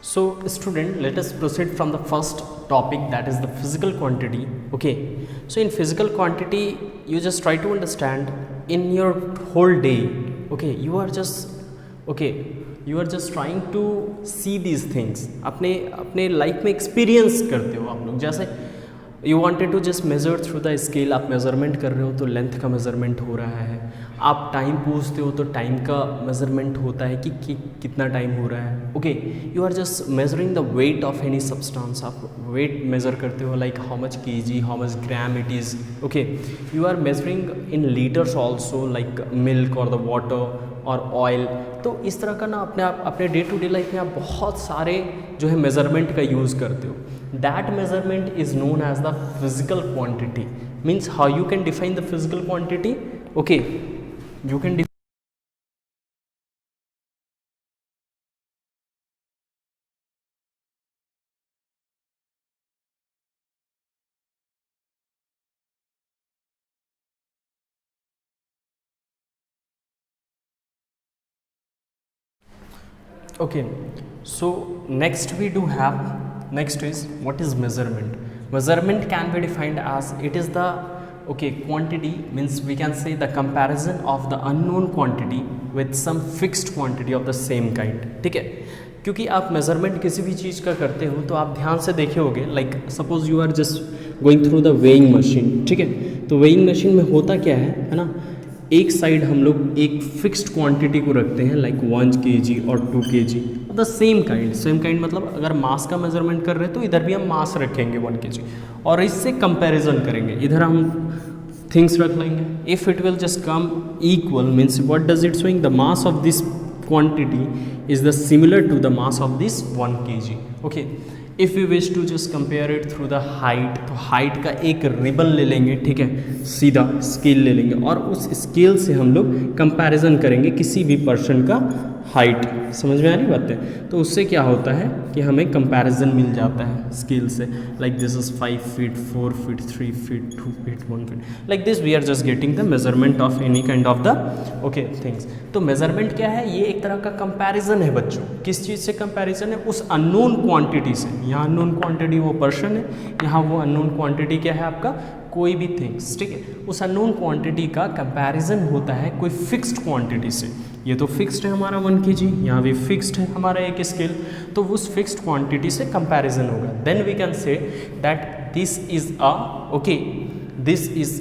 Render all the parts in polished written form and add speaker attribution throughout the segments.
Speaker 1: So student, let us proceed from the first topic, that is the physical quantity. Okay, so in physical quantity you just try to understand in your whole day. Okay, you are just trying to see these things, अपने life में experience करते हो आप लोग. जैसे you wanted to just measure through the scale, आप measurement कर रहे हो तो लेंथ का मेज़रमेंट हो रहा है. आप टाइम पूछते हो तो टाइम का मेज़रमेंट होता है कि कितना टाइम हो रहा है. Okay, you are just measuring the weight of any substance. आप वेट मेज़र करते हो like how much KG, how much gram it is. Okay, you are measuring in litres also like milk और the water और oil. तो इस तरह का ना अपने डे टू डे लाइफ में आप बहुत सारे जो है मेज़रमेंट का यूज़ करते हो. That measurement is known as the physical quantity. Means how you can define the physical quantity. Okay, you can okay, so next we do have, next is what is measurement. Measurement can be defined as it is the quantity, means we can say the comparison of the unknown quantity with some fixed quantity of the same kind. ठीक है, क्योंकि आप measurement किसी भी चीज़ का करते हो तो आप ध्यान से देखे होगे, like suppose you are just going through the weighing machine. ठीक है, तो वेइंग मशीन में होता क्या है ना, एक साइड हम लोग एक फिक्स्ड क्वांटिटी को रखते हैं लाइक 1 kg और 2 kg, द सेम काइंड मतलब अगर मास का मेजरमेंट कर रहे हैं तो इधर भी हम मास रखेंगे 1 kg और इससे कंपैरिजन करेंगे, इधर हम थिंग्स रख लेंगे. If it will just come equal, means what does it showing, the mass of this quantity is the similar to the mass of this 1 kg. Okay, if you wish to just compare it through the height, तो height का एक ribbon ले लेंगे. ठीक है, सीधा scale ले लेंगे और उस स्केल से हम लोग कंपैरिजन करेंगे किसी भी पर्सन का हाइट. समझ में आ रही बात है? तो उससे क्या होता है कि हमें कंपैरिजन मिल जाता है स्केल से, like this is 5 feet, 4 feet, 3 feet, 2 feet, 1 feet, like this we are just getting the measurement of any kind of the things. तो मेजरमेंट क्या है, ये एक तरह का कंपैरिजन है बच्चों. किस चीज़ से कंपैरिजन है? उस अननोन क्वांटिटी से. यहाँ अननोन क्वांटिटी वो पर्सन है, यहाँ वो अननोन क्वांटिटी क्या है आपका, कोई भी थिंग्स. ठीक है, उस अननोन क्वांटिटी का कंपैरिजन होता है कोई फिक्स्ड क्वांटिटी से. ये तो फिक्स्ड है हमारा 1 kg, यहाँ भी फिक्स्ड है हमारा एक स्केल, तो उस फिक्स्ड क्वांटिटी से कंपैरिजन होगा. Then we can say that this is this is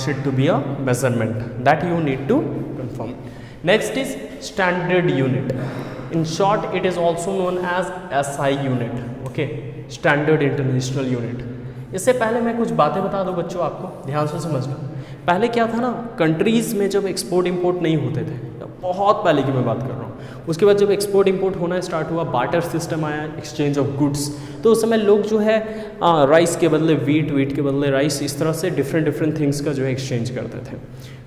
Speaker 1: should to be a measurement, that you need to confirm. Next is standard unit. In short it is also known as SI unit. Okay, standard international unit. इससे पहले मैं कुछ बातें बता दूं बच्चों, आपको ध्यान से समझना. पहले क्या था ना, कंट्रीज़ में जब एक्सपोर्ट इंपोर्ट नहीं होते थे, बहुत पहले की मैं बात कर रहा हूँ, उसके बाद जब एक्सपोर्ट इंपोर्ट होना स्टार्ट हुआ, बार्टर सिस्टम आया, एक्सचेंज ऑफ गुड्स, तो उस समय लोग जो है राइस के बदले वीट के बदले राइस, इस तरह से डिफरेंट थिंग्स का जो है एक्सचेंज करते थे.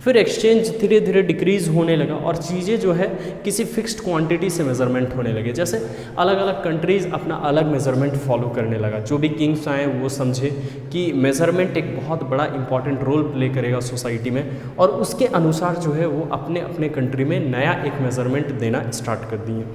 Speaker 1: फिर एक्सचेंज धीरे धीरे डिक्रीज़ होने लगा और चीज़ें जो है किसी फिक्स्ड क्वांटिटी से मेजरमेंट होने लगे. जैसे अलग अलग कंट्रीज़ अपना अलग मेजरमेंट फॉलो करने लगा. जो भी किंग्स आए वो समझे कि मेजरमेंट एक बहुत बड़ा इंपॉर्टेंट रोल प्ले करेगा सोसाइटी में, और उसके अनुसार जो है वो अपने अपने कंट्री में नया एक मेजरमेंट देना स्टार्ट कर दिए.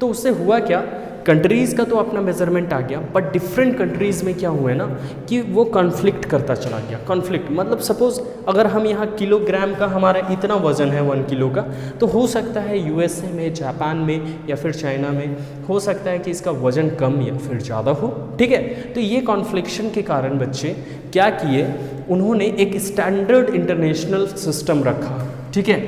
Speaker 1: तो उससे हुआ क्या, कंट्रीज़ का तो अपना मेजरमेंट आ गया, बट डिफरेंट कंट्रीज़ में क्या हुआ है ना कि वो कॉन्फ्लिक्ट करता चला गया. कॉन्फ्लिक्ट मतलब सपोज़ अगर हम यहाँ किलोग्राम का हमारा इतना वज़न है 1 किलो का, तो हो सकता है USA में, जापान में या फिर चाइना में हो सकता है कि इसका वज़न कम या फिर ज़्यादा हो. ठीक है, तो ये कॉन्फ्लिक्शन के कारण बच्चे क्या किए, उन्होंने एक स्टैंडर्ड इंटरनेशनल सिस्टम रखा. ठीक है,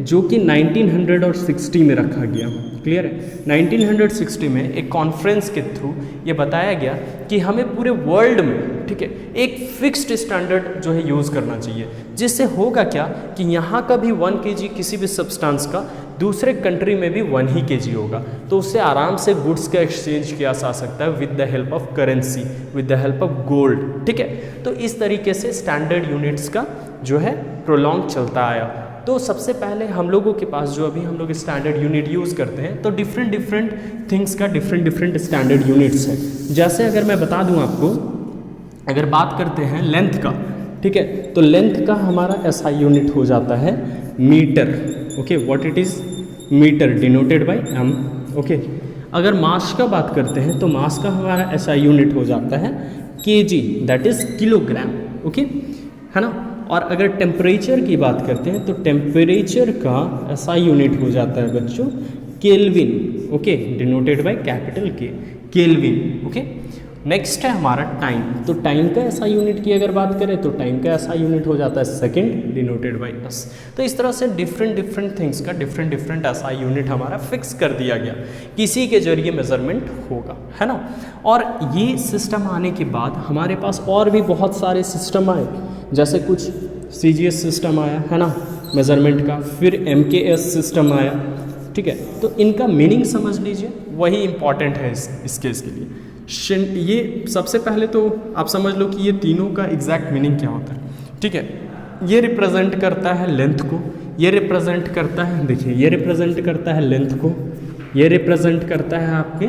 Speaker 1: जो कि 1960 में रखा गया. क्लियर है, 1960 में एक कॉन्फ्रेंस के थ्रू ये बताया गया कि हमें पूरे वर्ल्ड में, ठीक है, एक फिक्स्ड स्टैंडर्ड जो है यूज़ करना चाहिए, जिससे होगा क्या कि यहाँ का भी 1 kg किसी भी सब्सटेंस का दूसरे कंट्री में भी 1 ही kg होगा, तो उससे आराम से गुड्स का एक्सचेंज किया जा सकता है with the help of currency, with the help of gold. ठीक है, तो इस तरीके से स्टैंडर्ड यूनिट्स का जो है प्रोलॉन्ग चलता आया. तो सबसे पहले हम लोगों के पास जो अभी हम लोग स्टैंडर्ड यूनिट यूज़ करते हैं, तो डिफरेंट थिंग्स का डिफरेंट स्टैंडर्ड यूनिट्स हैं. जैसे अगर मैं बता दूं आपको, अगर बात करते हैं लेंथ का, ठीक है, तो लेंथ का हमारा SI यूनिट हो जाता है metre. Okay, what it is, metre denoted by M. Okay, अगर मास का बात करते हैं तो मास का हमारा SI यूनिट हो जाता है kg, that is kilogram, okay, है ना। और अगर टेम्परेचर की बात करते हैं तो टेम्परेचर का SI यूनिट हो जाता है बच्चों kelvin, okay, denoted by capital K, kelvin, okay. Next है हमारा टाइम। तो टाइम का SI यूनिट की अगर बात करें तो टाइम का SI यूनिट हो जाता है सेकंड, डिनोटेड बाय S। तो इस तरह से डिफरेंट थिंग्स का डिफरेंट SI यूनिट हमारा फिक्स कर दिया गया, किसी के जरिए मेजरमेंट होगा, है ना। और ये सिस्टम आने के बाद हमारे पास और भी बहुत सारे सिस्टम आए, जैसे कुछ CGS सिस्टम आया, है ना, मेजरमेंट का, फिर MKS सिस्टम आया, ठीक है। तो इनका मीनिंग समझ लीजिए, वही इंपॉर्टेंट है इस केस के लिए। ये सबसे पहले तो आप समझ लो कि ये तीनों का एग्जैक्ट मीनिंग क्या होता है, ठीक है। ये रिप्रेजेंट करता है लेंथ को, ये रिप्रेजेंट करता है, देखिए ये रिप्रेजेंट करता है लेंथ को, ये रिप्रेजेंट करता है आपके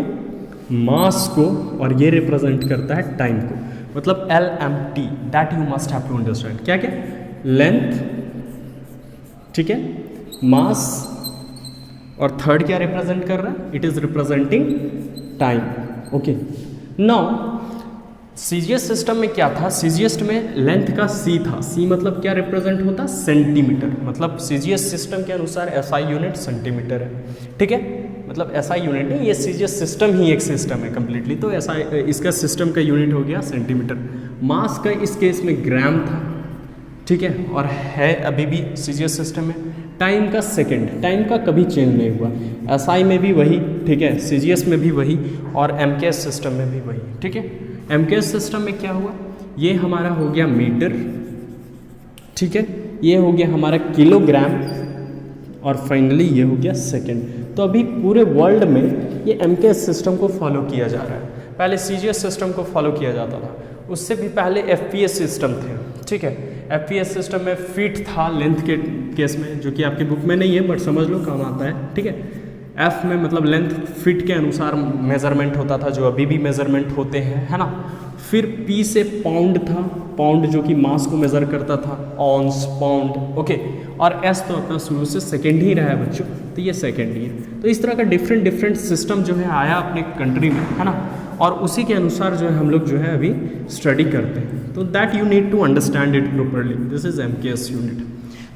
Speaker 1: मास को, और ये रिप्रेजेंट करता है टाइम को। मतलब LMT, that you must have to understand. क्या क्या? लेंथ, ठीक है, मास, और थर्ड क्या रिप्रेजेंट कर रहा है? It is representing time, okay. Now CGS system में क्या था? CGS में लेंथ का C था। C मतलब क्या रिप्रेजेंट होता? सेंटीमीटर। मतलब CGS सिस्टम के अनुसार SI यूनिट सेंटीमीटर है, ठीक है। मतलब SI यूनिट नहीं, ये CGS सिस्टम ही एक सिस्टम है कम्प्लीटली, तो SI इसका सिस्टम का यूनिट हो गया सेंटीमीटर। मास का इस केस में ग्राम था, ठीक है, और है अभी भी CGS सिस्टम में। टाइम का सेकंड, टाइम का कभी चेंज नहीं हुआ, SI में भी वही, ठीक है, CGS में भी वही, और MKS सिस्टम में भी वही, ठीक है। MKS सिस्टम में क्या हुआ? ये हमारा हो गया मीटर, ठीक है, ये हो गया हमारा किलोग्राम, और फाइनली ये हो गया सेकंड। तो अभी पूरे वर्ल्ड में ये MKS सिस्टम को फॉलो किया जा रहा है। पहले CGS सिस्टम को फॉलो किया जाता था, उससे भी पहले FPS सिस्टम थे, ठीक है। FPS सिस्टम में फीट था लेंथ के केस में, जो कि आपकी बुक में नहीं है बट समझ लो काम आता है, ठीक है। F में मतलब लेंथ फीट के अनुसार मेजरमेंट होता था, जो अभी भी मेजरमेंट होते हैं, है ना। फिर P से पाउंड था, पाउंड जो कि मास को मेज़र करता था, ऑन्स, पाउंड, ओके। और S तो अपना शुरू से सेकेंड ही रहा है बच्चों, तो ये सेकेंड ही है। तो इस तरह का डिफरेंट सिस्टम जो है आया अपने कंट्री में, है ना, और उसी के अनुसार जो है हम लोग जो है अभी स्टडी करते हैं। तो that you need to understand it properly, this is MKS unit.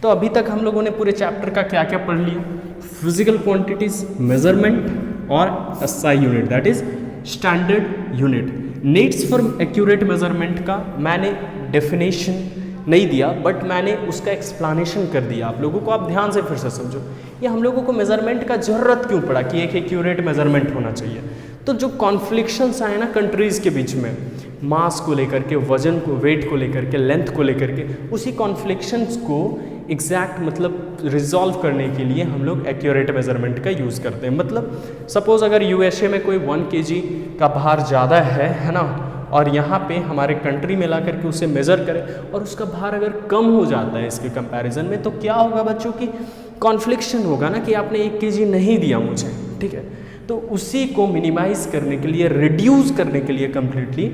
Speaker 1: तो अभी तक हम लोगों ने पूरे चैप्टर का क्या क्या पढ़ लिया? फिजिकल क्वांटिटीज, मेजरमेंट, और SI unit, that is standard unit. Needs for accurate measurement का मैंने डेफिनेशन नहीं दिया, बट मैंने उसका एक्सप्लेनेशन कर दिया आप लोगों को। आप ध्यान से फिर से समझो, ये हम लोगों को मेजरमेंट का ज़रूरत क्यों पड़ा कि एक एक्यूरेट मेजरमेंट होना चाहिए। तो जो कॉन्फ्लिक्शंस आए ना कंट्रीज़ के बीच में, मास को लेकर के, वजन को, वेट को लेकर के, लेंथ को लेकर के, उसी कॉन्फ्लिक्शंस को एग्जैक्ट मतलब रिजॉल्व करने के लिए हम लोग एक्यूरेट मेजरमेंट का यूज़ करते हैं। मतलब सपोज़ अगर USA में कोई 1 kg का भार ज़्यादा है ना, और यहाँ पे हमारे कंट्री में ला करके उसे मेज़र करें, और उसका भार अगर कम हो जाता है इसके कंपैरिजन में, तो क्या होगा बच्चों की कॉन्फ्लिक्शन होगा ना कि आपने 1 kg नहीं दिया मुझे, ठीक है। तो उसी को मिनिमाइज करने के लिए, रिड्यूस करने के लिए कम्प्लीटली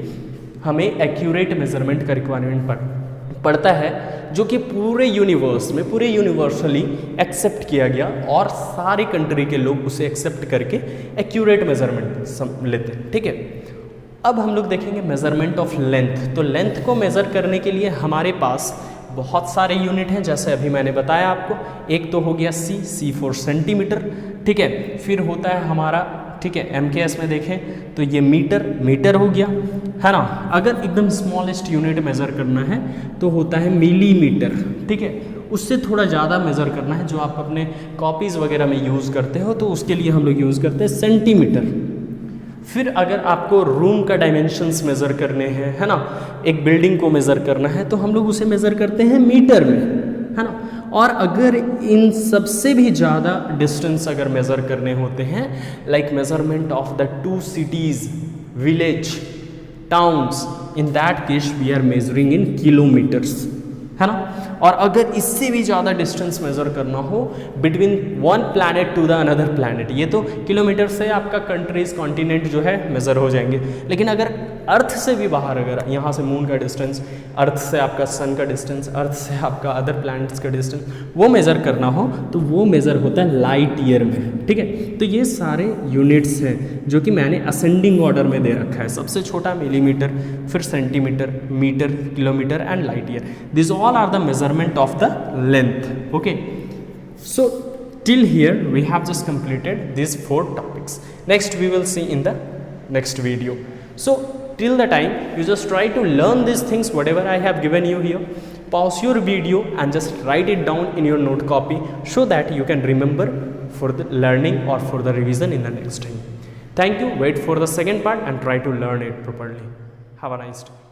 Speaker 1: हमें एक्यूरेट मेजरमेंट का रिक्वायरमेंट पड़ता है, जो कि पूरे यूनिवर्स में, पूरे यूनिवर्सली एक्सेप्ट किया गया, और सारे कंट्री के लोग उसे एक्सेप्ट करके एक्यूरेट मेजरमेंट लेते हैं, ठीक है। अब हम लोग देखेंगे मेजरमेंट ऑफ लेंथ। तो लेंथ को मेज़र करने के लिए हमारे पास बहुत सारे यूनिट हैं, जैसे अभी मैंने बताया आपको। एक तो हो गया C फॉर सेंटीमीटर, ठीक है। फिर होता है हमारा, ठीक है, MKS में देखें तो ये मीटर हो गया, है ना। अगर एकदम स्मॉलेस्ट यूनिट मेज़र करना है तो होता है मिलीमीटर, ठीक है। उससे थोड़ा ज़्यादा मेज़र करना है, जो आप अपने कॉपीज़ वगैरह में यूज़ करते हो, तो उसके लिए हम लोग यूज़ करते हैं सेंटीमीटर। फिर अगर आपको रूम का डायमेंशंस मेज़र करने हैं, है ना, एक बिल्डिंग को मेज़र करना है, तो हम लोग उसे मेज़र करते हैं मीटर में, है ना। और अगर इन सबसे भी ज़्यादा डिस्टेंस अगर मेज़र करने होते हैं, like measurement of the 2 cities, village, towns, in that case we are measuring in kilometres, है ना। और अगर इससे भी ज़्यादा डिस्टेंस मेज़र करना हो between one planet to the another planet, ये तो किलोमीटर से आपका कंट्रीज, कॉन्टिनेंट जो है मेज़र हो जाएंगे। लेकिन अगर अर्थ से भी बाहर, अगर यहाँ से मून का डिस्टेंस, अर्थ से आपका सन का डिस्टेंस, अर्थ से आपका अदर प्लैनेट्स का डिस्टेंस, वो मेज़र करना हो, तो वो मेज़र होता है लाइट ईयर में, ठीक है। तो ये सारे यूनिट्स हैं जो कि मैंने असेंडिंग ऑर्डर में दे रखा है। सबसे छोटा मिलीमीटर, फिर centimetre, metre, kilometre and light year. This all are the measurement of the length. Okay, so till here we have just completed these 4 topics. Next we will see in the next video. So till the time you just try to learn these things whatever I have given you here. Pause your video and just write it down in your note copy so that you can remember for the learning or for the revision in the next time. Thank you. Wait for the second part and try to learn it properly. Have a nice day.